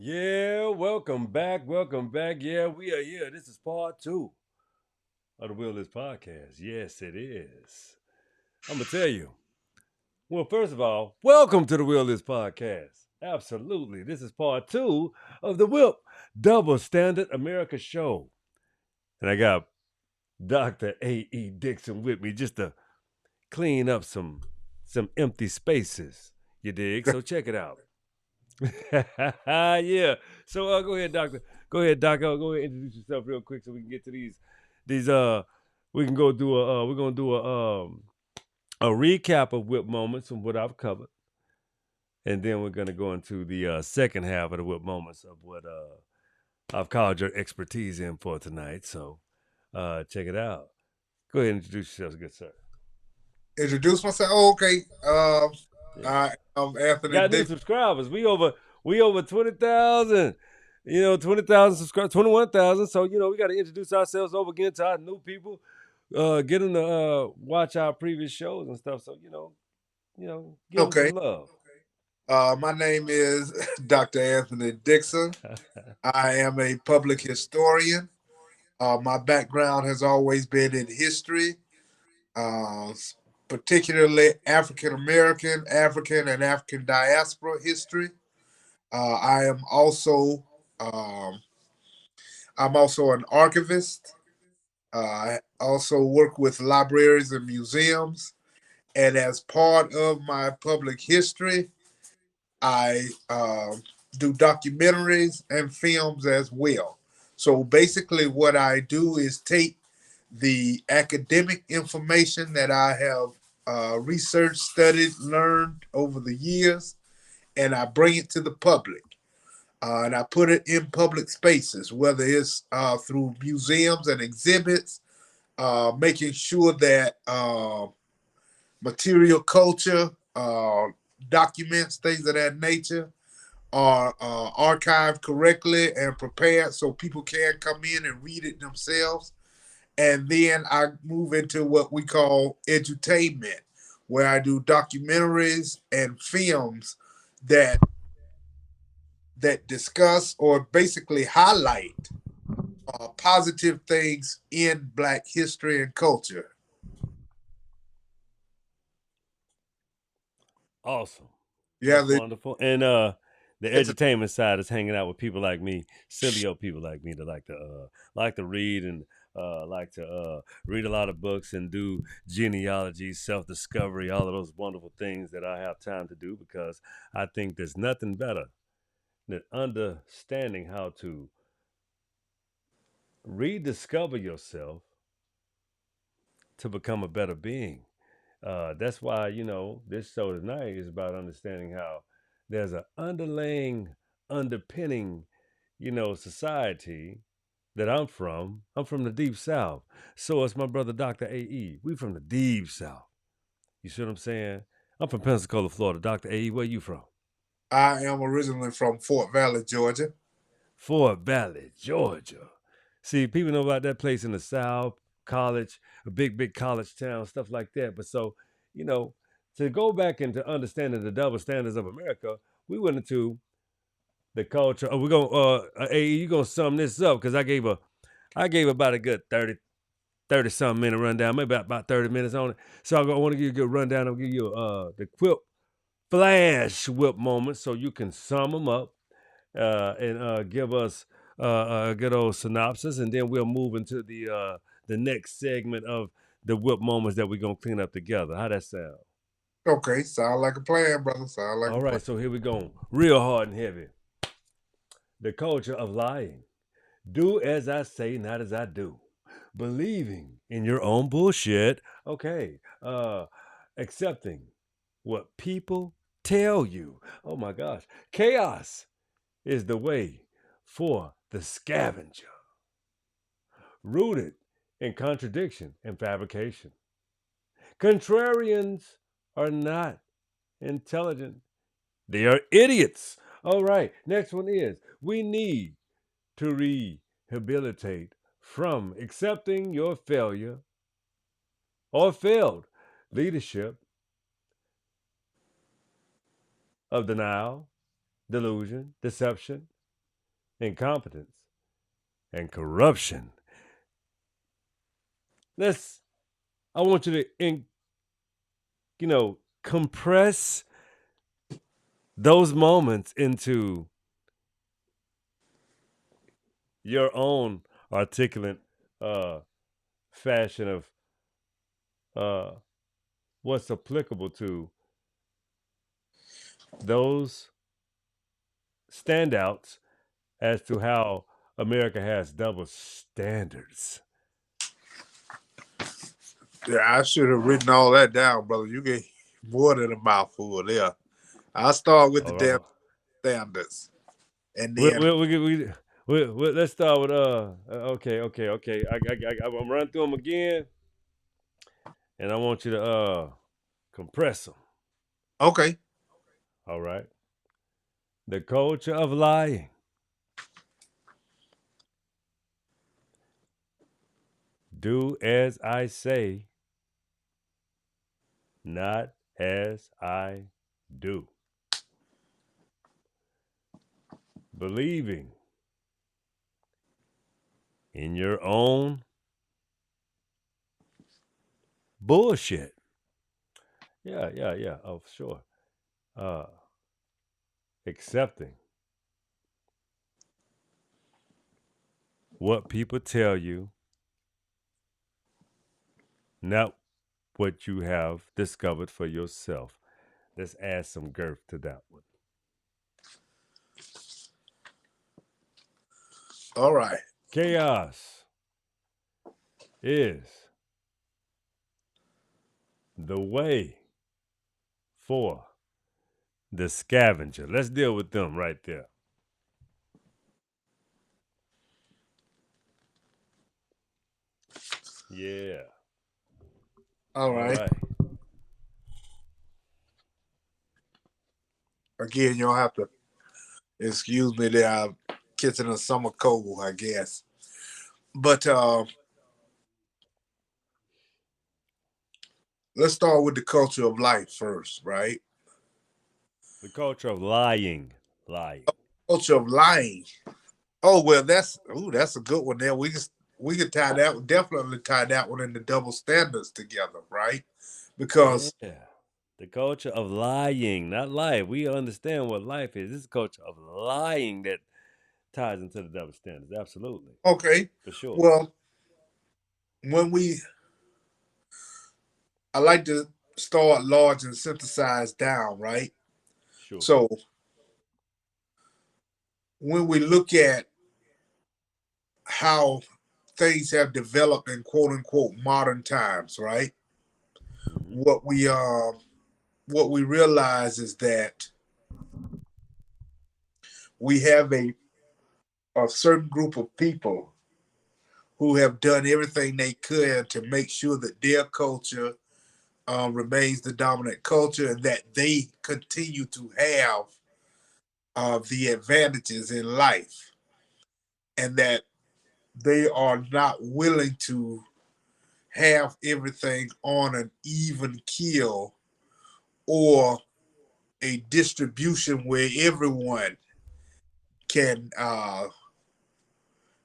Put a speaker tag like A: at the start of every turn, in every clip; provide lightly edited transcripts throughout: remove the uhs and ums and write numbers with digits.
A: Yeah, welcome back. Welcome back. Yeah, we are here. This is part two of the Will This podcast. Yes, it is. I'm going to tell you. Well, first of all, welcome to the Will This podcast. Absolutely. This is part two of the WIP Double Standard America show. And I got Dr. A.E. Dixon with me just to clean up some empty spaces. You dig? So check it out. Yeah. So go ahead, doctor. Go ahead, doctor. Go ahead, introduce yourself real quick so we can get to these. We can go do a. We're gonna do a recap of whip moments from what I've covered, and then we're gonna go into the second half of the whip moments of what I've called your expertise in for tonight. So check it out. Go ahead and introduce yourself, good sir.
B: Introduce myself. Oh, okay.
A: Yeah.
B: I am Anthony
A: Got new
B: Dixon.
A: subscribers. We over 20,000. 20,000 subscribers, 21,000. So we got to introduce ourselves over again to our new people. Get them to watch our previous shows and stuff. So give them
B: Okay.
A: some love.
B: My name is Dr. Anthony Dixon. I am a public historian. My background has always been in history, uh, particularly African American, African, and African diaspora history. I am also um, I'm also an archivist. I also work with libraries and museums. And as part of my public history, I do documentaries and films as well. So basically, what I do is take the academic information that I have researched, studied, learned over the years, and I bring it to the public. And I put it in public spaces, whether it's through museums and exhibits, making sure that material culture, documents, things of that nature are archived correctly and prepared so people can come in and read it themselves. And then I move into what we call edutainment, where I do documentaries and films that discuss or basically highlight positive things in Black history and culture.
A: Awesome.
B: Yeah,
A: That's wonderful. And the
B: it's a,
A: entertainment side is hanging out with people like me, silly old people like me that like to read and like to read a lot of books and do genealogy, self discovery, all of those wonderful things that I have time to do because I think there's nothing better than understanding how to rediscover yourself to become a better being. That's why this show tonight is about understanding how there's an underlying underpinning, society that I'm from. I'm from the deep south. So it's my brother Dr. AE. We from the deep south. You see what I'm saying? I'm from Pensacola, Florida. Dr. AE, where you from?
B: I am originally from Fort Valley, Georgia.
A: Fort Valley, Georgia. See, people know about that place in the South, college, a big college town, stuff like that. But so, you know, to go back into understanding the double standards of America, we went into the culture. We're gonna, hey, you gonna sum this up because I gave about a good 30 something minute rundown, maybe about 30 minutes on it. So I want to give you a good rundown. I'll give you the quick flash whip moments so you can sum them up and give us a good old synopsis, and then we'll move into the next segment of the whip moments that we're gonna clean up together. How that sound?
B: Okay, sound like a plan, brother. Sound like
A: All
B: a plan.
A: right, so here we go, real hard and heavy. The culture of lying. Do as I say, not as I do. Believing in your own bullshit. Okay. Accepting what people tell you. Oh my gosh. Chaos is the way for the scavenger, rooted in contradiction and fabrication. Contrarians are not intelligent, they are idiots. All right, next one is we need to rehabilitate from accepting your failure or failed leadership of denial, delusion, deception. incompetence, and corruption. Let's. I want you to, compress those moments into your own articulate uh, fashion of uh, what's applicable to those standouts as to how America has double standards.
B: Yeah, I should have written all that down, brother. You get more than a mouthful there. I'll start with the
A: All
B: damn
A: right.
B: standards, and
A: We,
B: then
A: we, we, we, let's start with okay. I'm run through them again, and I want you to compress them.
B: okay.
A: All right. The culture of lying. Do as I say, not as I do. Believing in your own bullshit. Yeah. Oh, sure. Uh, Accepting what people tell you, not what you have discovered for yourself. Let's add some girth to that one.
B: All right.
A: Chaos is the way for the scavenger. Let's deal with them right there. Yeah.
B: All
A: All
B: right.
A: right.
B: Again, you'll have to excuse me there. I'm catching a summer cold, I guess. But let's start with the culture of life first, right?
A: The culture of lying. Lying.
B: Culture of lying. Oh well, that's a good one there. We can tie that definitely tie that one into double standards together, right?
A: Yeah.
B: Because
A: The culture of lying, not life. We understand what life is. This is a culture of lying that ties into the double standards. Absolutely.
B: okay,
A: For sure.
B: well, when we I like to start large and synthesize down, right?
A: Sure.
B: So when we look at how things have developed in quote unquote modern times, right?
A: Hmm.
B: What we realize is that we have a certain group of people who have done everything they could to make sure that their culture remains the dominant culture and that they continue to have the advantages in life and that they are not willing to have everything on an even keel or a distribution where everyone can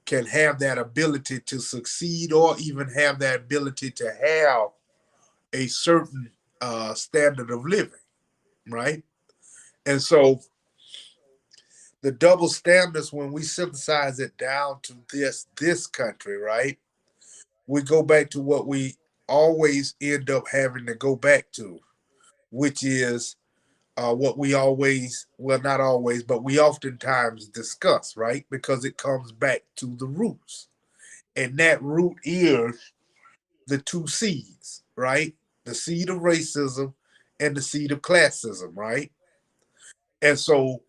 B: can have that ability to succeed or even have that ability to have a certain standard of living, right? And so the double standards, when we synthesize it down to this country, right? We go back to what we always end up having to go back to, which is what we always, well, not always, but we oftentimes discuss, right? Because it comes back to the roots. And that root is the two seeds, right? The seed of racism and the seed of classism, right? And so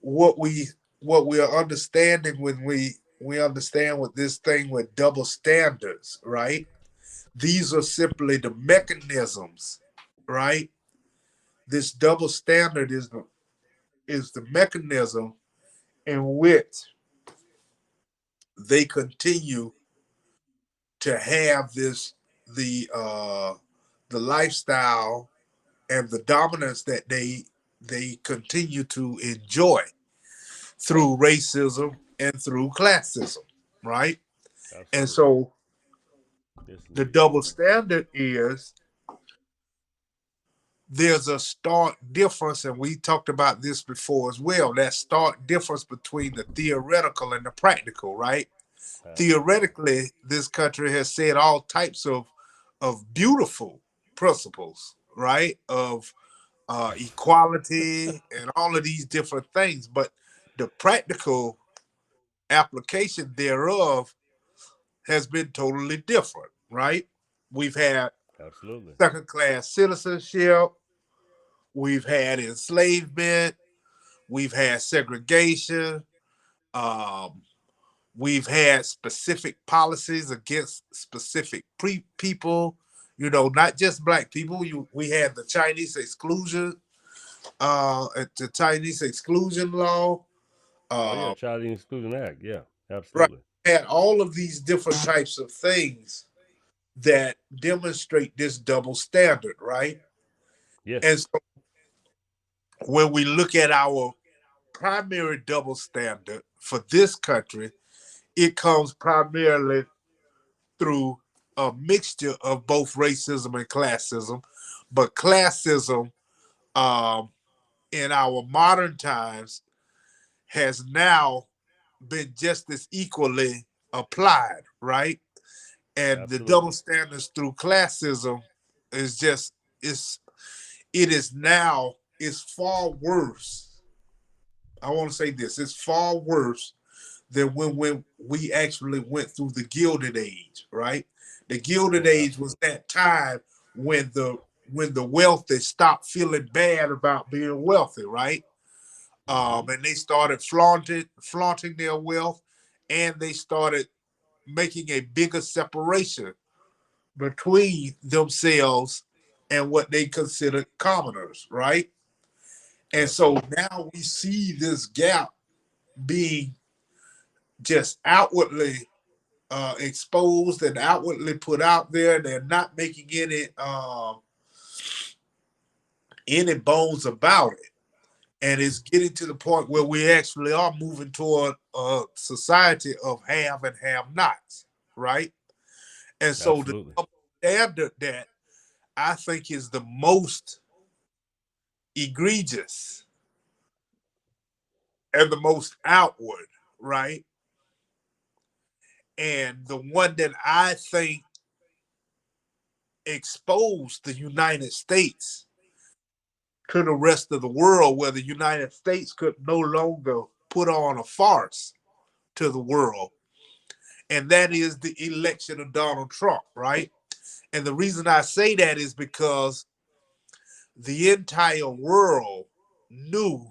B: what we are understanding when we understand what this thing with double standards, right? These are simply the mechanisms, right? This double standard is the mechanism in which they continue to have the lifestyle and the dominance that they continue to enjoy through racism and through classism, right? And
A: Absolutely.
B: so
A: Yes,
B: the
A: indeed.
B: double standard is there's a stark difference, and we talked about this before as well, that stark difference between the theoretical and the practical, right?
A: Absolutely.
B: Theoretically, this country has said all types of beautiful principles, right? Of equality and all of these different things, but the practical application thereof has been totally different, right? We've had
A: Absolutely.
B: second class citizenship, we've had enslavement, we've had segregation, um, we've had specific policies against specific people, not just black people. We had the Chinese exclusion, the Chinese exclusion law.
A: Oh yeah,
B: Uh,
A: Child Exclusion Act. Yeah,
B: right,
A: absolutely.
B: had all of these different types of things that demonstrate this double standard, right? And
A: Yes,
B: so when we look at our primary double standard for this country, it comes primarily through a mixture of both racism and classism. But classism, um, in our modern times, has now been just as equally applied, right? And the double
A: absolutely.
B: standards through classism is just it's it is now it's far worse. I want to say this: it's far worse than when we actually went through the Gilded Age, right? The Gilded
A: Oh,
B: Age was
A: absolutely.
B: that time when the wealthy stopped feeling bad about being wealthy, right?
A: Mm-hmm.
B: And they started flaunting their wealth, and they started making a bigger separation between themselves and what they considered commoners, right? And so
A: Absolutely.
B: now we see this gap being just outwardly exposed and outwardly put out there. They're not making any bones about it, and it's getting to the point where we actually are moving toward a society of have and have nots, right? And so the
A: Absolutely.
B: standard that I think is the most egregious and the most outward, right? And the one that I think exposed the United States to the rest of the world, where the United States could no longer put on a farce to the world. And that is the election of Donald Trump, right? And the reason I say that is because the entire world knew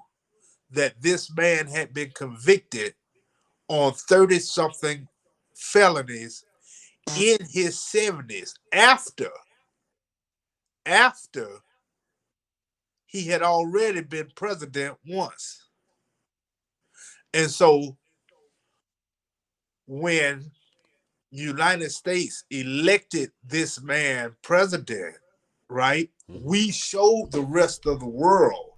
B: that this man had been convicted on 30 something felonies in his 70s after he had already been president once. And so when United States elected this man president, right?
A: Mm-hmm.
B: We showed the rest of the world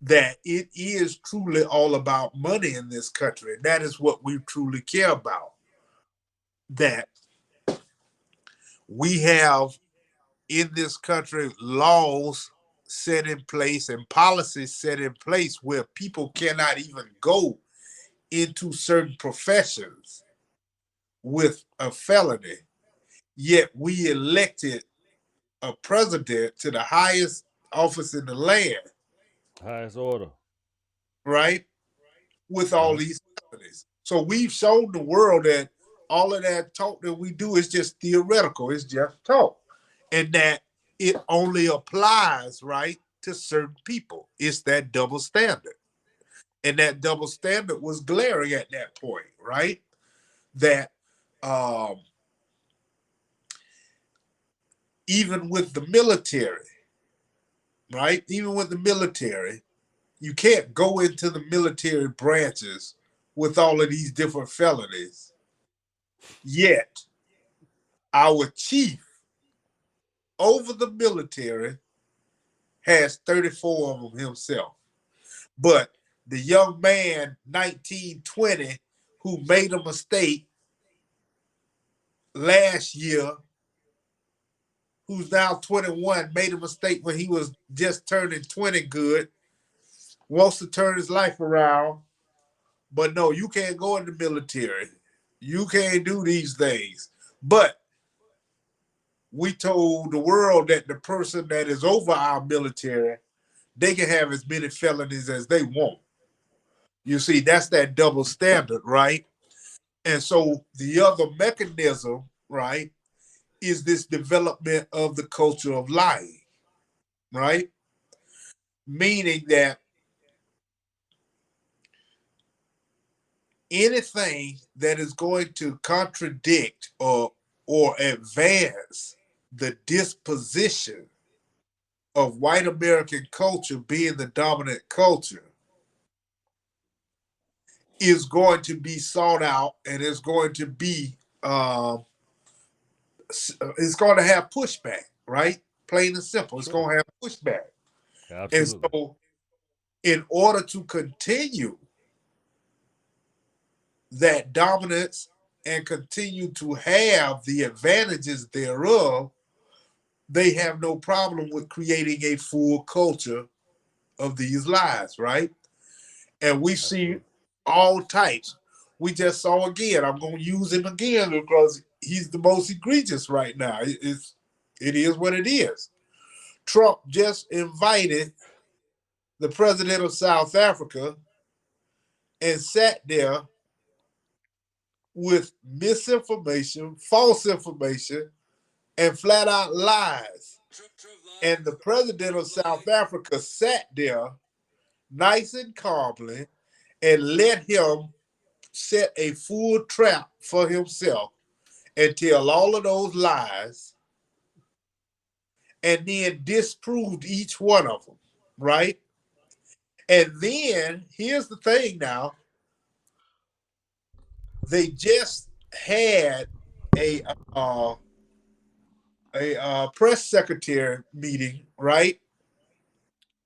B: that it is truly all about money in this country. And that is what we truly care about. That we have in this country laws set in place and policies set in place where people cannot even go into certain professions with a felony. Yet we elected a president to the highest office in the land,
A: Highest order.
B: right? With
A: Uh
B: all
A: huh.
B: these felonies. So we've shown the world that all of that talk that we do is just theoretical, it's just talk. And that it only applies, right, to certain people. It's that double standard. And that double standard was glaring at that point, right? That um, even with the military, right? Even with the military, you can't go into the military branches with all of these different felonies. Yet, our chief over the military has 34 of them himself. But the young man 1920 who made a mistake last year, who's now 21, made a mistake when he was just turning 20 good, wants to turn his life around. But no, you can't go in the military. You can't do these things. But we told the world that the person that is over our military, they can have as many felonies as they want. You see, that's that double standard, right? And so the other mechanism, right, is this development of the culture of lying, right? Meaning that anything that is going to contradict or advance the disposition of white American culture being the dominant culture is going to be sought out and is going to be it's going to have pushback, right? Plain and simple, it's
A: Sure.
B: going to have pushback. And
A: Absolutely.
B: so, in order to continue that dominance and continue to have the advantages thereof, they have no problem with creating a full culture of these lies, right? And we see
A: Absolutely.
B: all types. We just saw again. I'm going to use him again because he's the most egregious right now. It is what it is. Trump just invited the president of South Africa and sat there with misinformation, false information, and flat out lies. And the president of South Africa sat there nice and calmly and let him set a full trap for himself and tell all of those lies and then disproved each one of them, right? And then here's the thing now, they just had a uh, a press secretary meeting, right?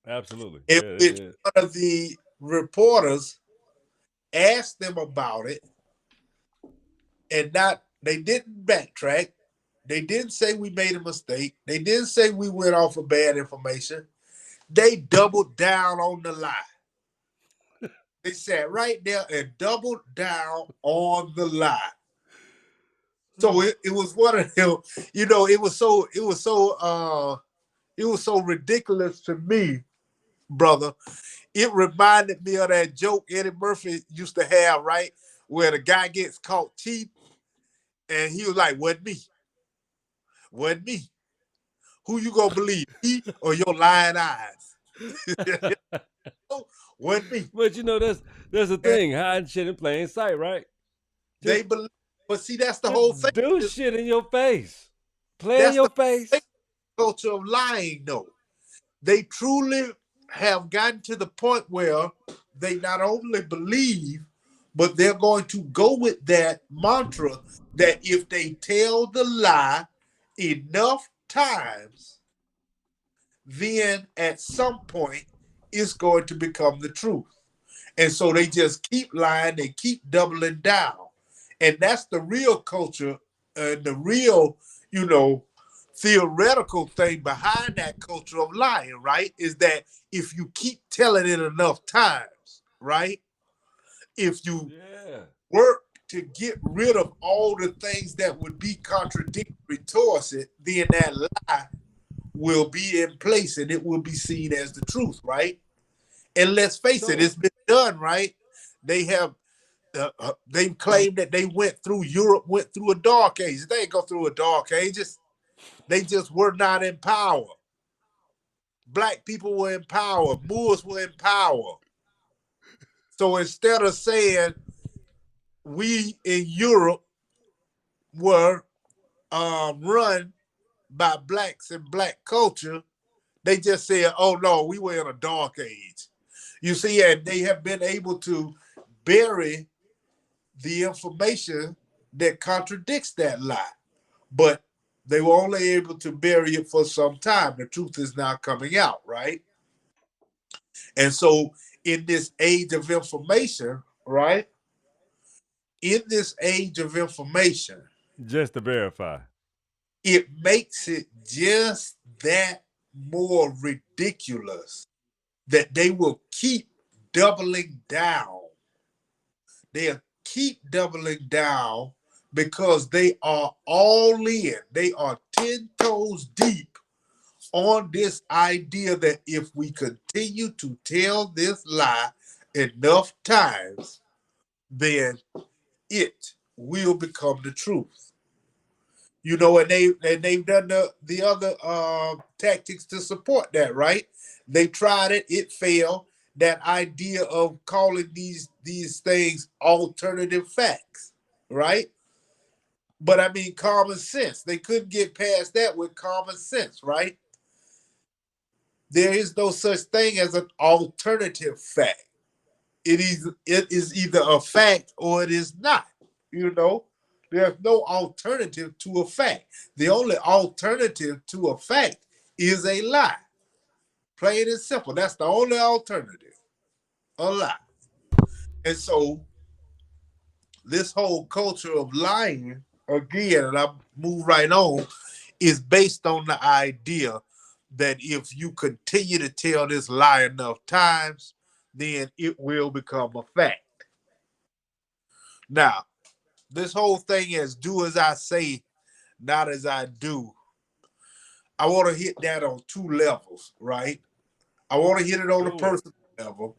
A: Absolutely.
B: In
A: Yeah, they
B: which
A: did.
B: one of the reporters asked them about it, and not they didn't backtrack. They didn't say we made a mistake. They didn't say we went off of bad information. They doubled down on the lie. They sat right there and doubled down on the lie. So it was one of them, it was so ridiculous to me, brother. It reminded me of that joke Eddie Murphy used to have, right? Where the guy gets caught cheating and he was like, wasn't me. Wasn't me. Who you gonna believe? Me or your lying eyes? Wasn't me.
A: But there's a
B: And
A: thing, hiding shit in plain sight, right?
B: they
A: Just
B: believe, but see, that's the
A: just
B: whole thing.
A: do shit in your face. Play in
B: That's
A: your
B: the whole
A: face.
B: culture of lying, though. They truly have gotten to the point where they not only believe, but they're going to go with that mantra that if they tell the lie enough times, then at some point it's going to become the truth. And so they just keep lying, they keep doubling down. And that's the real culture and the real, you know, theoretical thing behind that culture of lying, right? Is that if you keep telling it enough times, right? If you
A: Yeah.
B: work to get rid of all the things that would be contradictory towards it, then that lie will be in place and it will be seen as the truth, right? And let's face it,
A: So
B: it's been done, right? They have they claim that they went through Europe, went through a dark age. They didn't go through a dark ages. They just were not in power. Black people were in power. Moors were in power. So instead of saying we in Europe were run by blacks and black culture, they just said, "Oh no, we were in a dark age." You see, and they have been able to bury the information that contradicts that lie. But they were only able to bury it for some time. The truth is now coming out, right? And so In this age of information, right? In this age of information,
A: Just to verify.
B: it makes it just that more ridiculous that they will keep doubling down. They'll keep doubling down because they are all in. They are 10 toes deep on this idea that if we continue to tell this lie enough times, then it will become the truth. You know, and they've done the other tactics to support that, right? They tried it, it failed. That idea of calling these things alternative facts, right? But I mean common sense. They couldn't get past that with common sense, right? There is no such thing as an alternative fact. It is either a fact or it is not. You know, there's no alternative to a fact. The only alternative to a fact is a lie. Plain and simple. That's the only alternative. A lie. And so this whole culture of lying, again, and I move right on, is based on the idea that if you continue to tell this lie enough times, then it will become a fact. Now, this whole thing is do as I say, not as I do. I want to hit that on two levels, right? I want to hit it on a
A: Do it.
B: personal level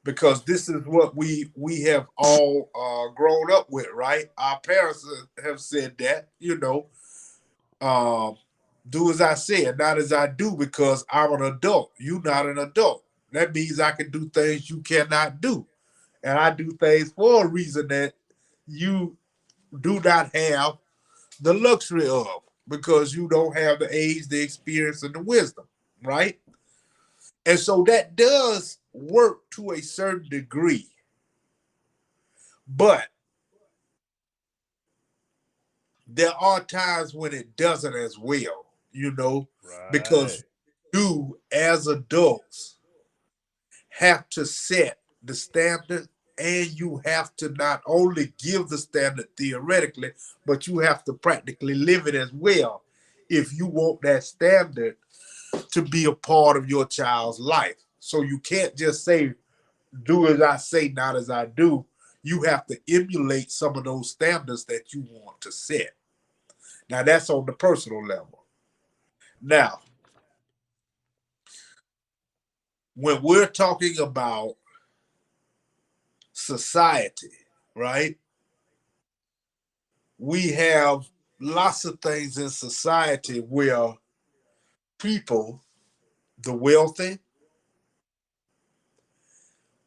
B: because this is what we have all grown up with, right? Our parents have said that, um, do as I said, not as I do, because I'm an adult. You're not an adult. That means I can do things you cannot do, and I do things for a reason that you do not have the luxury of because you don't have the age, the experience, and the wisdom, right? And so that does work to a certain degree, but there are times when it doesn't as well,
A: Right.
B: because you as adults have to set the standard and you have to not only give the standard theoretically, but you have to practically live it as well if you want that standard to be a part of your child's life. So you can't just say, do as I say, not as I do. You have to emulate some of those standards that you want to set. Now, that's on the personal level. Now, when we're talking about society, right, we have lots of things in society where people, the wealthy,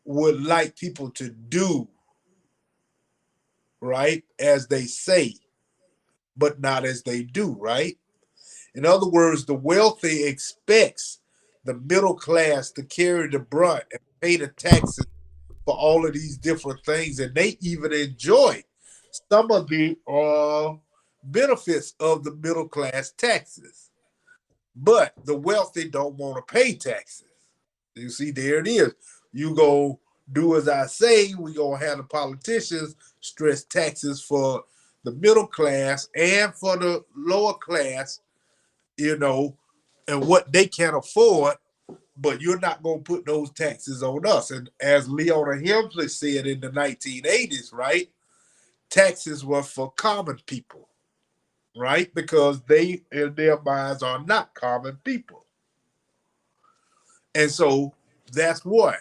B: would like people to do, right, as they say, but not as they do, right? In other words, the wealthy expects the middle class to carry the brunt and pay the taxes for all of these different things, and they even enjoy some of the benefits of the middle class taxes. But the wealthy don't want to pay taxes. You see, there it is. You go do as I say. We gonna have the politicians stress taxes for the middle class and for the lower class, you know, and what they can afford, but you're not going to put those taxes on us. And as Leona Helmsley said in the 1980s, right, taxes were for common people, right, because they, in their minds, are not common people. And so that's what.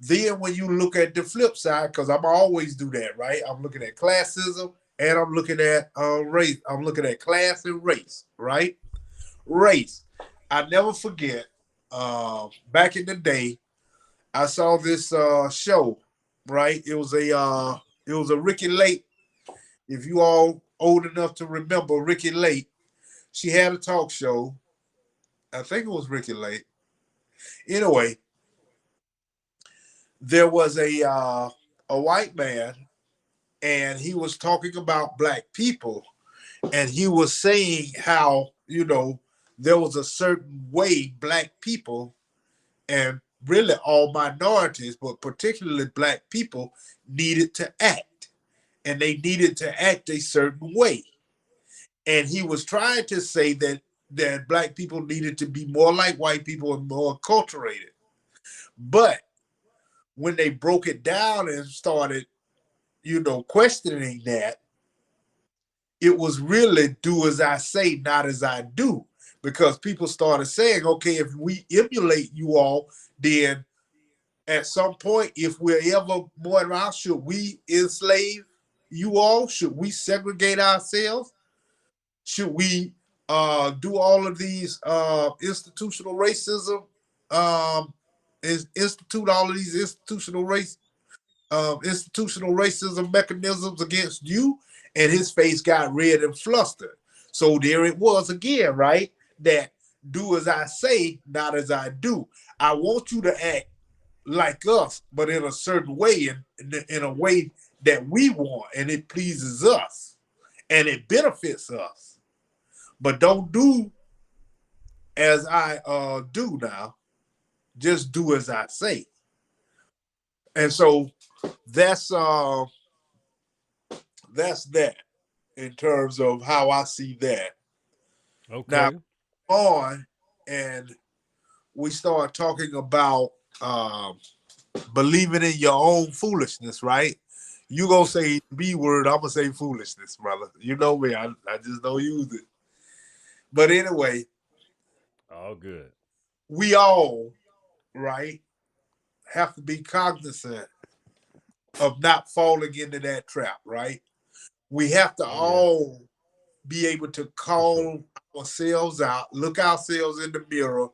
B: Then when you look at the flip side, because I'm always do that, right? I'm looking at classism and I'm looking at race. I'm looking at class and race, right? Race. I never forget. Back in the day, I saw this show. Right, it was a Ricky Lake. If you all old enough to remember Ricky Lake, she had a talk show. I think it was Ricky Lake. Anyway, there was a white man, and he was talking about black people, and he was saying how there was a certain way black people and really all minorities, but particularly black people, needed to act. And they needed to act a certain way. And he was trying to say that black people needed to be more like white people and more acculturated. But when they broke it down and started, questioning that, it was really do as I say, not as I do. Because people started saying, okay, if we emulate you all, then at some point, if we're ever more around, should we enslave you all? Should we segregate ourselves? Should we do all of these institutional racism? Institute all of these institutional racism mechanisms against you? And his face got red and flustered. So there it was again, right? That do as I say, not as I do. I want you to act like us, but in a certain way, in a way that we want, and it pleases us, and it benefits us. But don't do as I do now. Just do as I say. And so that's uh that's that in terms of how I see that. Now
A: Okay.
B: on and we start talking about um believing in your own foolishness, right? You gonna say the B word, I'm gonna say foolishness, brother. You know me, I just don't use it. But anyway,
A: All good.
B: we all, right, have to be cognizant of not falling into that trap, right? We have to
A: Oh yeah,
B: all be able to
A: for sure.
B: call ourselves out, look ourselves in the mirror,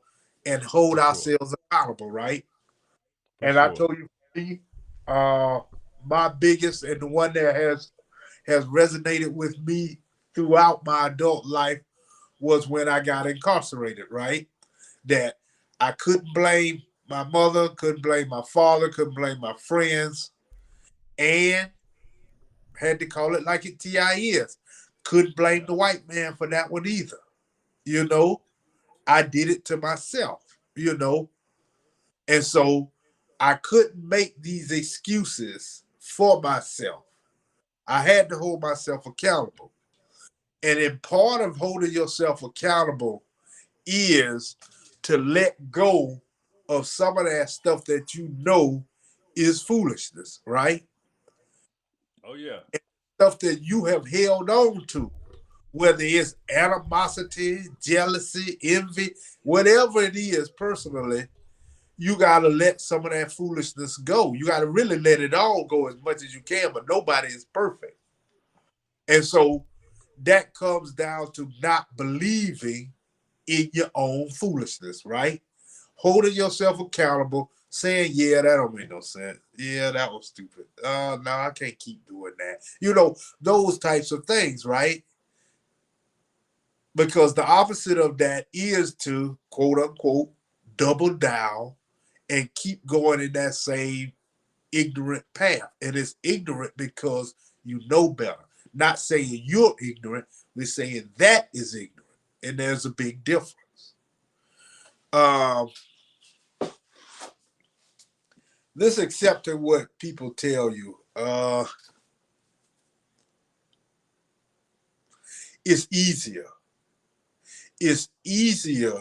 B: and hold
A: For sure.
B: ourselves accountable, right?
A: For
B: And I
A: sure.
B: told you, uh, my biggest and the one that has resonated with me throughout my adult life was when I got incarcerated, right? That I couldn't blame my mother, couldn't blame my father, couldn't blame my friends, and had to call it like it TI is. Couldn't blame
A: Yeah.
B: the white man for that one either. You know, I did it to myself. And so I couldn't make these excuses for myself. I had to hold myself accountable. And in part of holding yourself accountable is to let go of some of that stuff that you know is foolishness, right?
A: Oh yeah.
B: Stuff that you have held on to, whether it's animosity, jealousy, envy, whatever it is personally, you got to let some of that foolishness go. You got to really let it all go as much as you can, but nobody is perfect. And so that comes down to not believing in your own foolishness, right? Holding yourself accountable, saying, yeah, that don't make no sense. Yeah, that was stupid. No, I can't keep doing that. Those types of things, right? Because the opposite of that is to quote unquote double down and keep going in that same ignorant path. And it's ignorant because you know better. Not saying you're ignorant, we're saying that is ignorant. And there's a big difference. Um, this accepting what people tell you, is easier. It's easier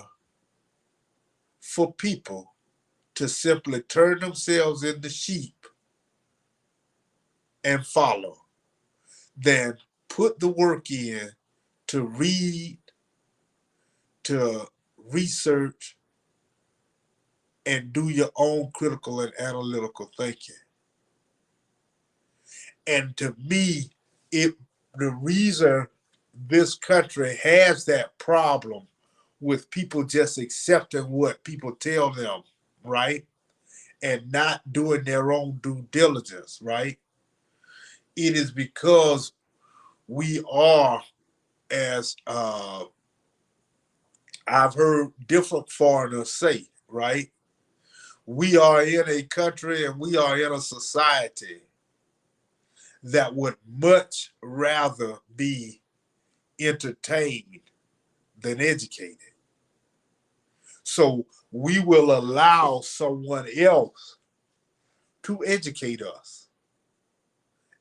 B: for people to simply turn themselves into sheep and follow than put the work in to read, to research, and do your own critical and analytical thinking. And to me, it the reason this country has that problem with people just accepting what people tell them, right? And not doing their own due diligence, right? It is because we are, as I've heard different foreigners say, right? We are in a country and we are in a society that would much rather be entertained than educated. So we will allow someone else to educate us.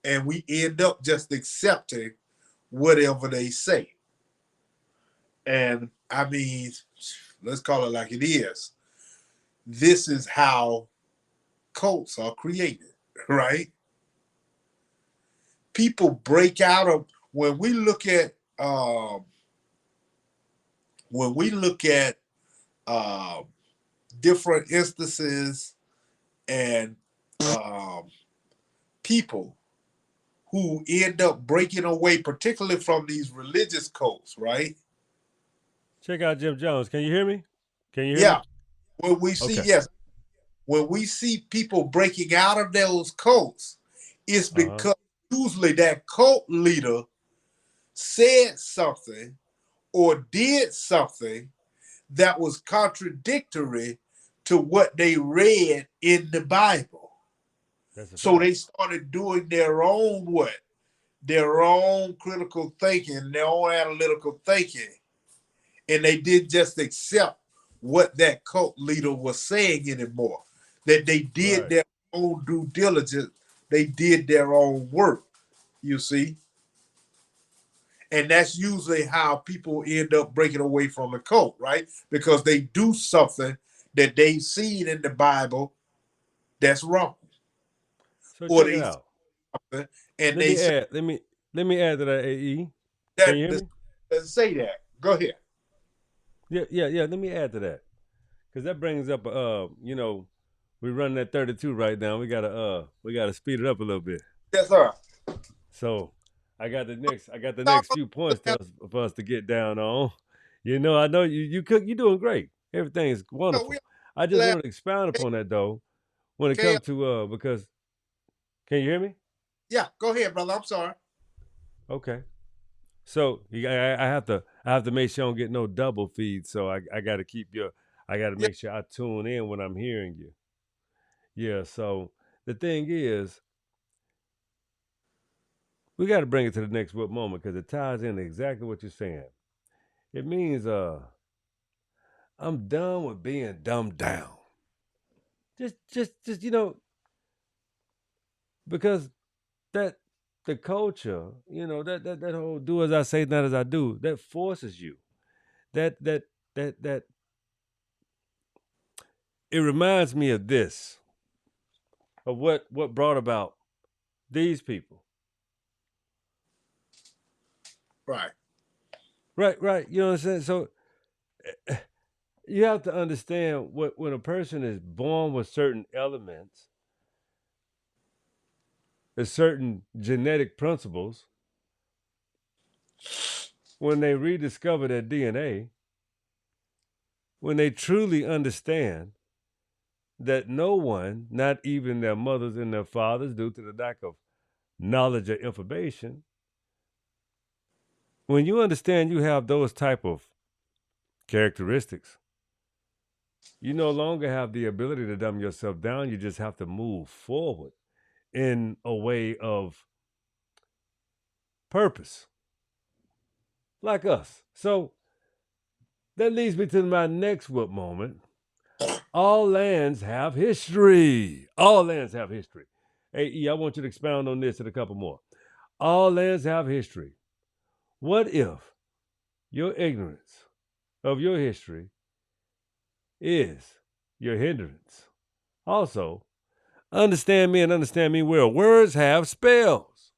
B: And we end up just accepting whatever they say. And I mean, let's call it like it is. This is how cults are created, right? People break out of when we look at when we look at um, different instances and um, people who end up breaking away, particularly from these religious cults, right?
A: Check out Jim Jones. Can you hear me? Can you hear me?
B: Yeah, when we see
A: Okay.
B: yes, when we see people breaking out of those cults, it's
A: Uh huh.
B: because usually that cult leader said something or did something that was contradictory to what they read in the Bible.
A: That's a
B: So
A: fact.
B: they started doing their own what? Their own critical thinking, their own analytical thinking. And they didn't just accept what that cult leader was saying anymore. That they did
A: Right.
B: their own due diligence, they did their own work, you see. And that's usually how people end up breaking away from the cult, right? Because they do something that they've seen in the Bible that's wrong.
A: So
B: Or
A: check it
B: they
A: out.
B: and
A: Let
B: they
A: me
B: say
A: add. Let me add to that. AE. Can you
B: that
A: hear me?
B: doesn't say that. Go ahead.
A: Yeah. Let me add to that because that brings up. We're running at 32 right now. We gotta speed it up a little bit.
B: Yes, sir.
A: So I got the next
B: No,
A: few points for us to get down on. I know you cook. You're doing great. Everything's
B: we
A: wonderful. I just
B: laugh.
A: wanted to expound upon that though when it
B: Okay.
A: comes to because can you hear me?
B: Yeah, go ahead, brother. I'm sorry.
A: Okay. So I have to make sure I don't get no double feed. So I got to I got to
B: Yeah,
A: make sure I tune in when I'm hearing you. Yeah. So the thing is, we got to bring it to the next WIP moment because it ties in exactly what you're saying. It means I'm done with being dumbed down. Just because that the culture, that whole do as I say, not as I do, that forces you. That it reminds me of this, of what brought about these people.
B: right.
A: Right. You know what I'm saying? So you have to understand what when a person is born with certain elements, there's certain genetic principles, when they rediscover their DNA, when they truly understand that no one, not even their mothers and their fathers, due to the lack of knowledge or information, when you understand you have those type of characteristics, you no longer have the ability to dumb yourself down. You just have to move forward in a way of purpose, like us. So that leads me to my next what moment. All lands have history. All lands have history. Hey, I want you to expound on this and a couple more. All lands have history. What if your ignorance of your history is your hindrance? Also, understand me and understand me well. Words have spells.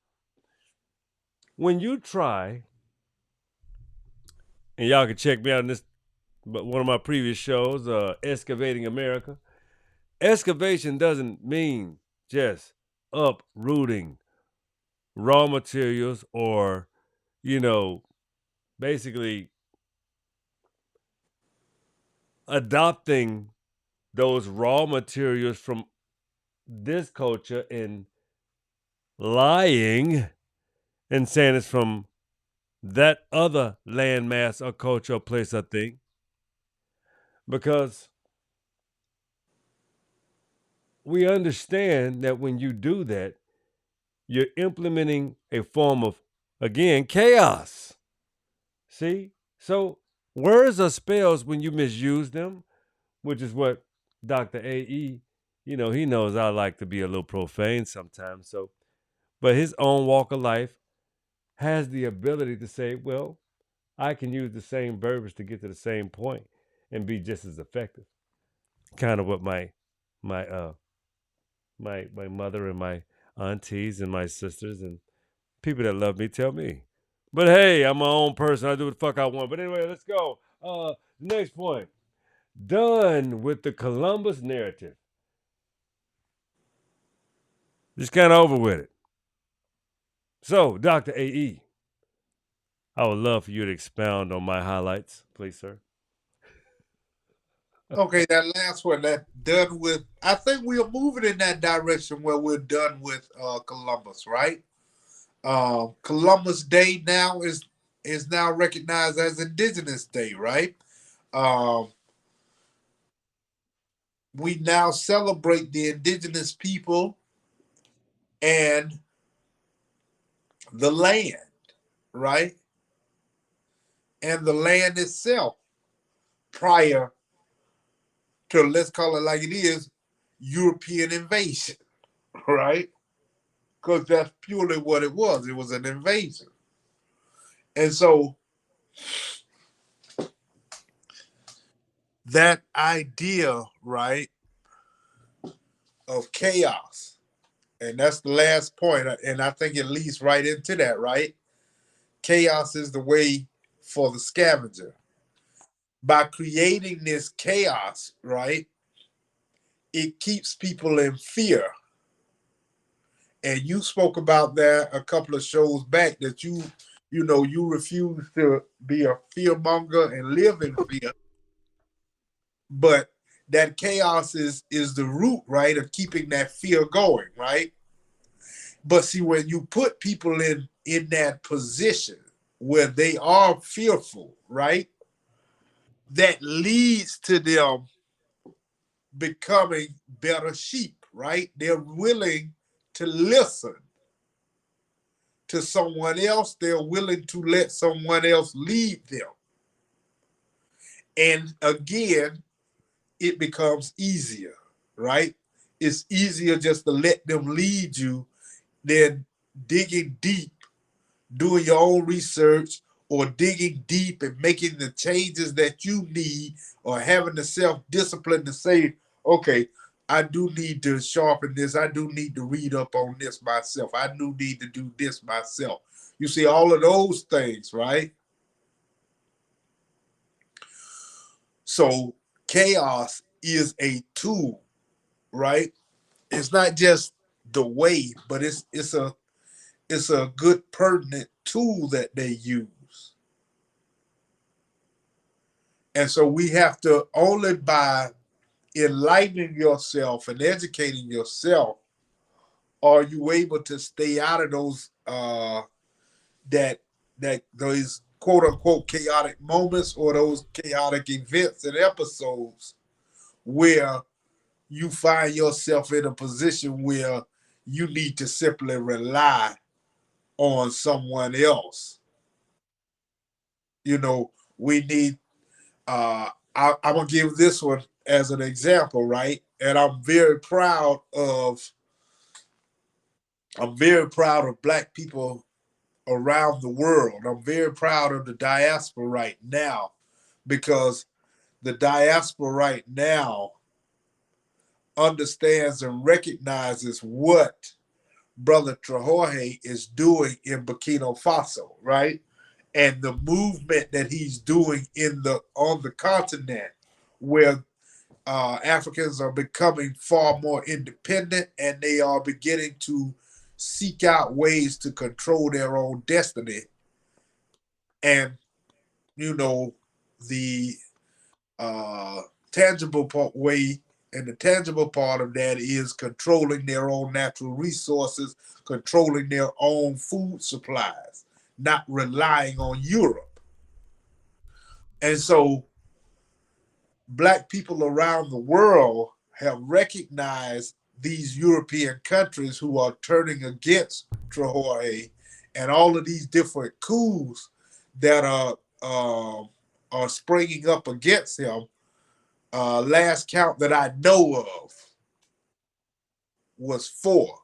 A: When you try, and y'all can check me out in this, but one of my previous shows, Excavating America. Excavation doesn't mean just uprooting raw materials or, you know, basically adopting those raw materials from this culture and lying and saying it's from that other landmass or culture or place or thing. Because we understand that when you do that, you're implementing a form of, again, chaos. See? So words are spells when you misuse them, which is what Dr. AE, he knows I like to be a little profane sometimes. So, but his own walk of life has the ability to say, well, I can use the same verbiage to get to the same point and be just as effective. Kind of what my my mother and my aunties and my sisters and people that love me tell me. But hey, I'm my own person. I do what the fuck I want. But anyway, let's go. Next point. Done with the Columbus narrative. Just kind of over with it. So, Dr. AE, I would love for you to expound on my highlights, please, sir.
B: Okay, that last one, that done with. I think we are moving in that direction where we're done with Columbus, right? Columbus Day now is now recognized as Indigenous Day, right? Um, we now celebrate the indigenous people and the land, right? And the land itself prior to, let's call it like it is, European invasion, right? Because that's purely what it was. It was an invasion. And so that idea, right, of chaos, and that's the last point, and I think it leads right into that, right? Chaos is the way for the scavenger. By creating this chaos, right, it keeps people in fear. And you spoke about that a couple of shows back that you refuse to be a fear monger and live in fear. But that chaos is the root, right, of keeping that fear going, right? But see, when you put people in that position where they are fearful, right, that leads to them becoming better sheep, right? They're willing to listen to someone else. They're willing to let someone else lead them. And again, it becomes easier, right? It's easier just to let them lead you than digging deep, doing your own research, or digging deep and making the changes that you need, or having the self discipline to say, okay, I do need to sharpen this. I do need to read up on this myself. I do need to do this myself. You see, all of those things, right? So, chaos is a tool, right? It's not just the way, but it's a good pertinent tool that they use. And so we have to, only by enlightening yourself and educating yourself are you able to stay out of those those quote unquote chaotic moments, or those chaotic events and episodes where you find yourself in a position where you need to simply rely on someone else. We need I'm gonna give this one as an example, right? And I'm very proud of black people around the world. I'm very proud of the diaspora right now, because the diaspora right now understands and recognizes what Brother Traoré is doing in Burkina Faso, right? And the movement that he's doing on the continent, where Africans are becoming far more independent, and they are beginning to seek out ways to control their own destiny. And, you know, the uh, tangible way, and the tangible part of that is controlling their own natural resources, controlling their own food supplies, not relying on Europe. And so black people around the world have recognized these European countries who are turning against Traoré, and all of these different coups that are springing up against him, Last count that I know of was four,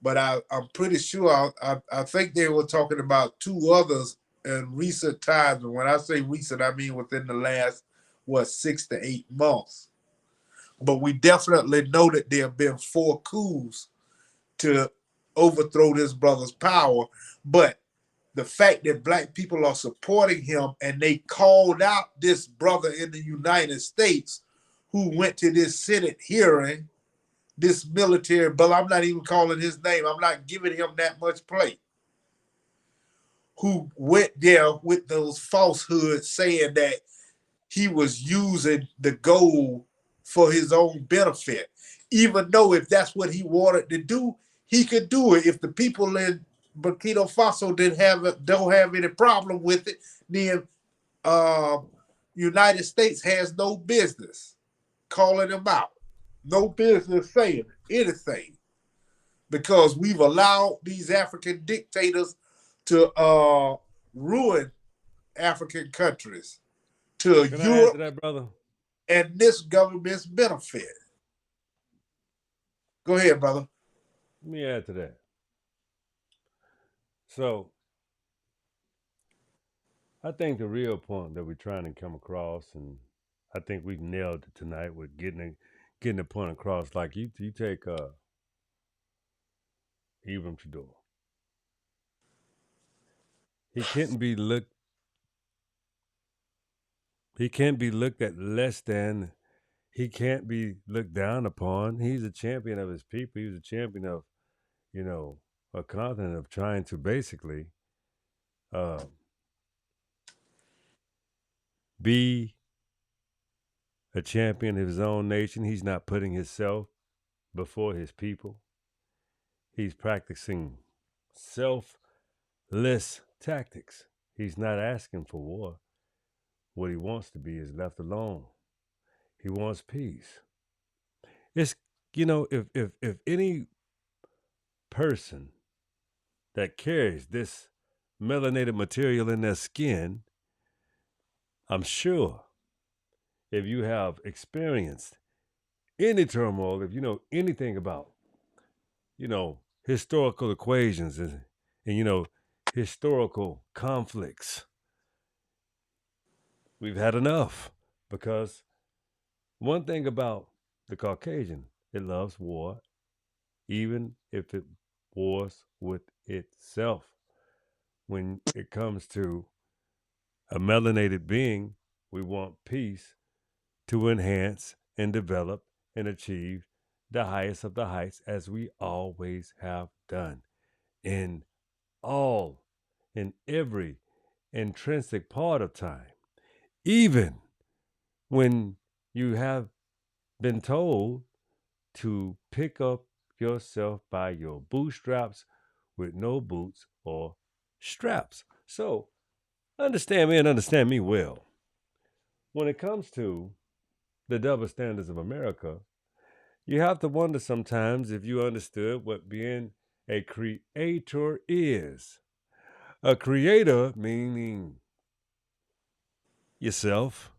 B: but I'm pretty sure I think they were talking about two others in recent times. And when I say recent, I mean within the last 6 to 8 months. But we definitely know that there have been four coups to overthrow this brother's power. But the fact that black people are supporting him and they called out this brother in the United States who went to this Senate hearing, this military, but I'm not even calling his name. I'm not giving him that much play. Who went there with those falsehoods saying that he was using the gold for his own benefit. Even though if that's what he wanted to do, he could do it. If the people in Burkina Faso don't have any problem with it, then uh, United States has no business calling him out, no business saying anything, because we've allowed these African dictators to ruin African countries to
A: Can I add to
B: Europe
A: that, brother?
B: and this government's benefit. Go ahead, brother.
A: Let me add to that. So I think the real point that we're trying to come across, and I think we nailed it tonight with getting the point across. Like you take Ibram Chador. He can't be looked he can't be looked at less than, he can't be looked down upon. He's a champion of his people. He's a champion of, you know, a continent of trying to basically uh, be a champion of his own nation. He's not putting himself before his people. He's practicing selfless tactics. He's not asking for war. What he wants to be is left alone. He wants peace. It's, if any person that carries this melanated material in their skin, I'm sure if you have experienced any turmoil, if you know anything about, historical equations and historical conflicts, we've had enough. Because one thing about the Caucasian, it loves war, even if it wars with itself. When it comes to a melanated being, we want peace to enhance and develop and achieve the highest of the heights, as we always have done in all, in every intrinsic part of time. Even when you have been told to pick up yourself by your bootstraps with no boots or straps. So understand me and understand me well. When it comes to the double standards of America, you have to wonder sometimes if you understood what being a creator is. A creator meaning yourself.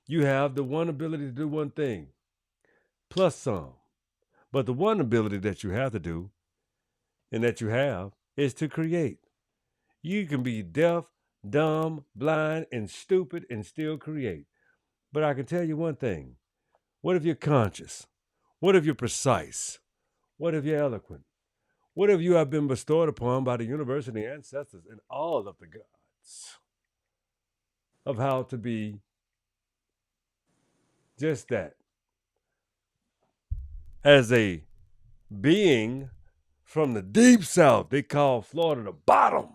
A: You have the one ability to do one thing, plus some. But the one ability that you have to do and that you have is to create. You can be deaf, dumb, blind, and stupid and still create. But I can tell you one thing. What if you're conscious? What if you're precise? What if you're eloquent? What if you have been bestowed upon by the universe and the ancestors and all of the gods of how to be just that? As a being from the deep south, they call Florida the bottom.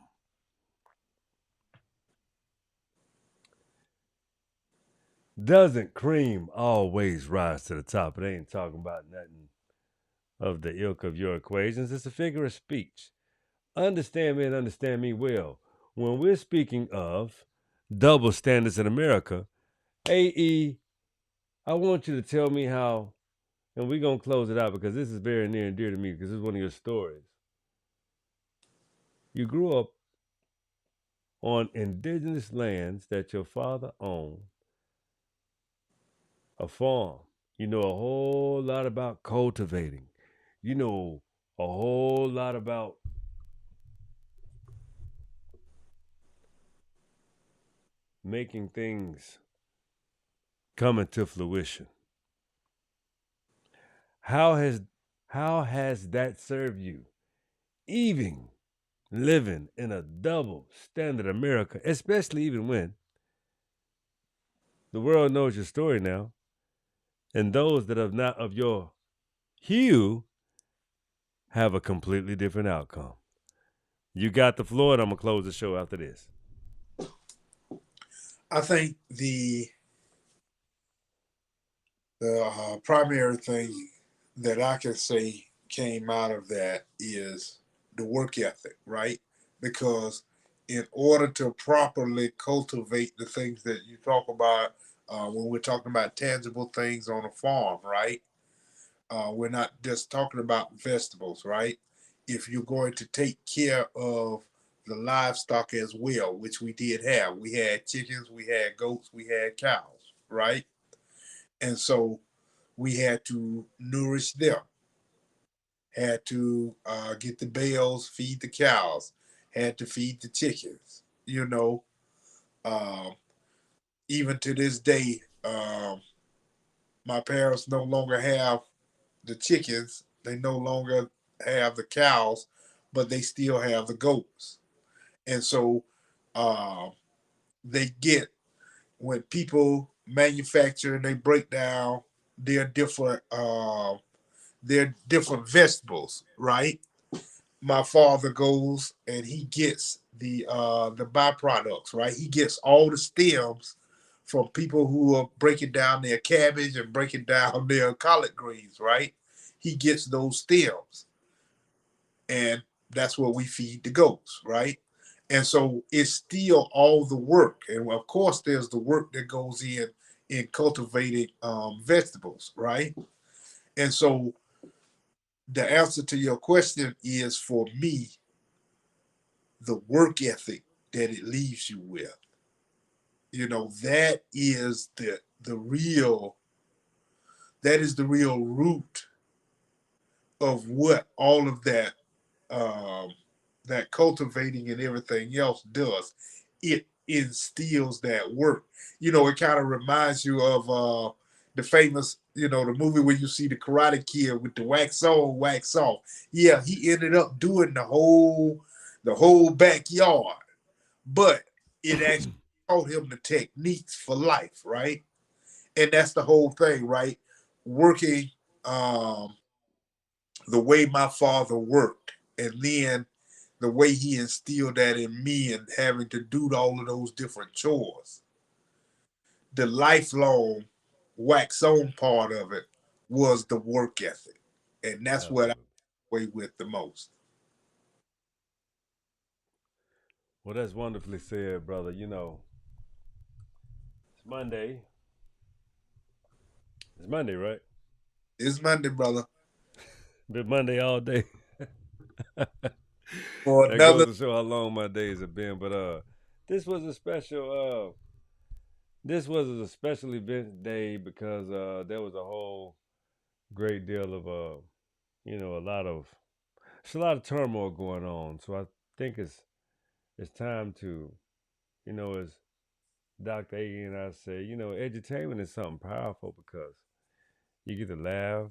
A: Doesn't cream always rise to the top? It ain't talking about nothing of the ilk of your equations. It's a figure of speech. Understand me and understand me well. When we're speaking of double standards in America, AE, I want you to tell me how, and we're going to close it out because this is very near and dear to me because this is one of your stories. You grew up on indigenous lands that your father owned, a farm. You know a whole lot about cultivating. You know a whole lot about making things come into fruition. How has how has that served you? Even living in a double standard America, especially even when the world knows your story now, and those that are not of your hue have a completely different outcome. You got the floor, and I'm gonna close the show after this.
B: I think the primary thing that I can say came out of that is the work ethic, right? Because in order to properly cultivate the things that you talk about when we're talking about tangible things on a farm, right? We're not just talking about vegetables, right? If you're going to take care of the livestock as well, which we did have, we had chickens, we had goats, we had cows, right? And so we had to nourish them, had to get the bales, feed the cows, had to feed the chickens. Um, even to this day, my parents no longer have the chickens, they no longer have the cows, but they still have the goats. And so um, they get when people manufacture and they break down their different vegetables, right? My father goes and he gets the byproducts, right? He gets all the stems from people who are breaking down their cabbage and breaking down their collard greens, right? He gets those stems, and that's what we feed the goats, right? And so it's still all the work, and of course, there's the work that goes in cultivating vegetables, right? And so the answer to your question is for me the work ethic that it leaves you with. That is the real root of what all of um, that cultivating and everything else does. It instills that work. It kind of reminds you of the famous, the movie where you see the Karate Kid with the wax on, wax off. Yeah, he ended up doing the whole backyard, but it actually taught him the techniques for life, right? And that's the whole thing, right? Working um, the way my father worked, and then the way he instilled that in me, and having to do all of those different chores. The lifelong wax on part of it was the work ethic, and that's what I
A: Absolutely.
B: weigh with the most.
A: Well, that's wonderfully said, brother. It's Monday. It's Monday, right?
B: It's Monday, brother,
A: Been Monday all day.
B: for
A: That goes
B: another.
A: to show how long my days have been. But this was a special this was a special event day because there was a whole great deal of a lot of it's a lot of turmoil going on. So I think it's time to, as Dr. A and I say, edutainment is something powerful because you get to laugh,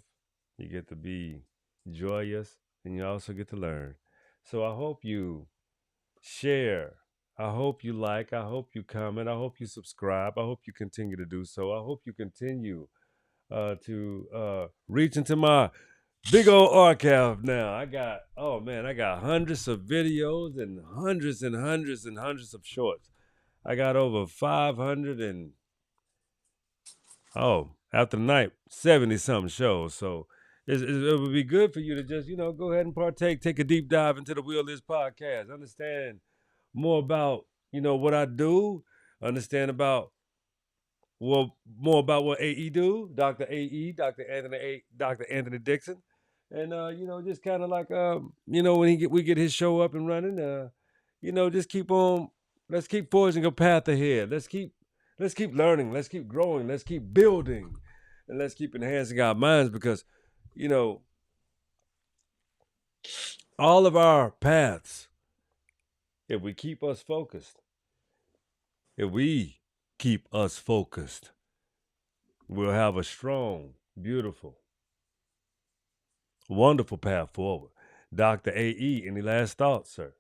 A: you get to be joyous, and you also get to learn. So I hope you share. I hope you like. I hope you comment. I hope you subscribe. I hope you continue to do so. I hope you continue to reach into my big old archive now. Oh man, I got hundreds of videos and hundreds and hundreds and hundreds of shorts. I got over 500 and, after the night, 70 something shows. So it would be good for you to just, go ahead and partake, take a deep dive into the Wheel List podcast, understand more about, what I do, understand about, well, more about what AE do, Dr. AE, Dr. Anthony Dixon. And, just kind of like, when we get his show up and running, just keep on, let's keep forging a path ahead. Let's keep learning. Let's keep growing. Let's keep building. and let's keep enhancing our minds because, you know, all of our paths, if we keep us focused, if we keep us focused, we'll have a strong, beautiful, wonderful path forward. Dr. A.E., any last thoughts, sir?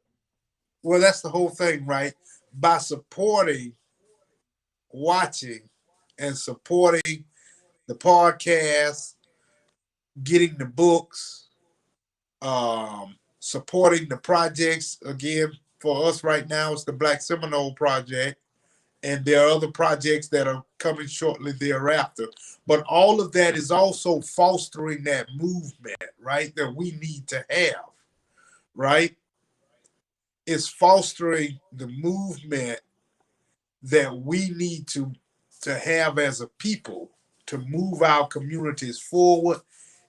B: Well, that's the whole thing, right? By supporting, watching, and supporting the podcast, getting the books, supporting the projects. Again, for us right now, it's the Black Seminole Project, and there are other projects that are coming shortly thereafter. But all of that is also fostering that movement, right? That we need to have, right? It's fostering the movement that we need to have as a people to move our communities forward,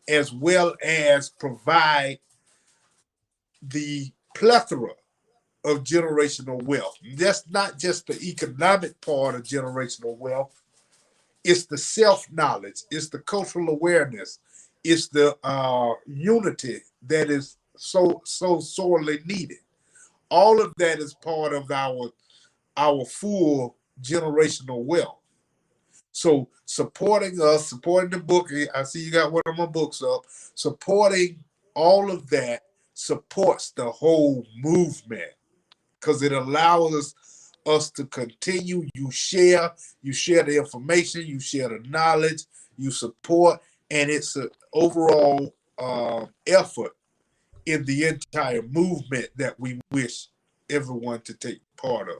B: as well as provide the plethora of generational wealth. That's not just the economic part of generational wealth. It's the self knowledge. It's the cultural awareness. It's the unity that is so sorely needed. All of that is part of our full generational wealth. So supporting us, supporting the book. I see you got one of my books up. Supporting all of that supports the whole movement because it allows us to continue. You share the information, you share the knowledge, you support, and it's an overall effort in the entire movement that we wish everyone to take part of.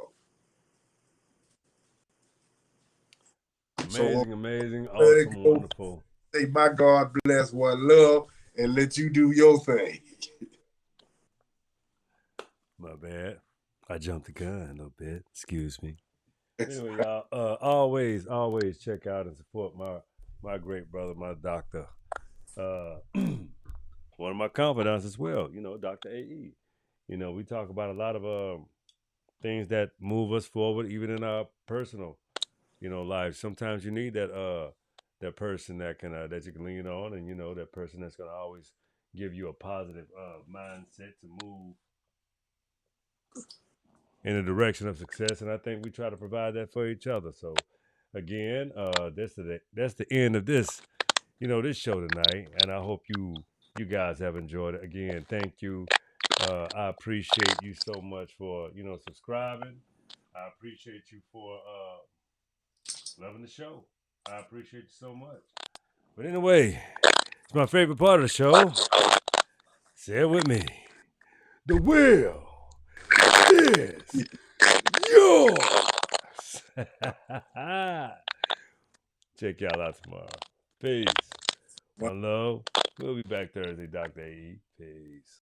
B: So
A: Amazing, amazing,
B: I'm ready to
A: awesome,
B: go
A: wonderful.
B: say my God bless one love and let you do your thing.
A: My bad. I jumped the gun a little bit. Excuse me. Anyway, y'all, always check out and support my great brother, my doctor, uh, one of my confidants as well. You know, Doctor A.E. You know, we talk about a lot of things that move us forward, even in our personal, lives. Sometimes you need that person that can that you can lean on, and that person that's gonna always give you a positive mindset to move in the direction of success. And I think we try to provide that for each other. So again, that's the end of this show tonight. And I hope you guys have enjoyed it. Again, thank you. I appreciate you so much for subscribing. I appreciate you for loving the show. I appreciate you so much. But anyway, it's my favorite part of the show. Say it with me. The will is yours. Check y'all out tomorrow. Peace. One love. We'll be back Thursday, Dr. A.E. Peace.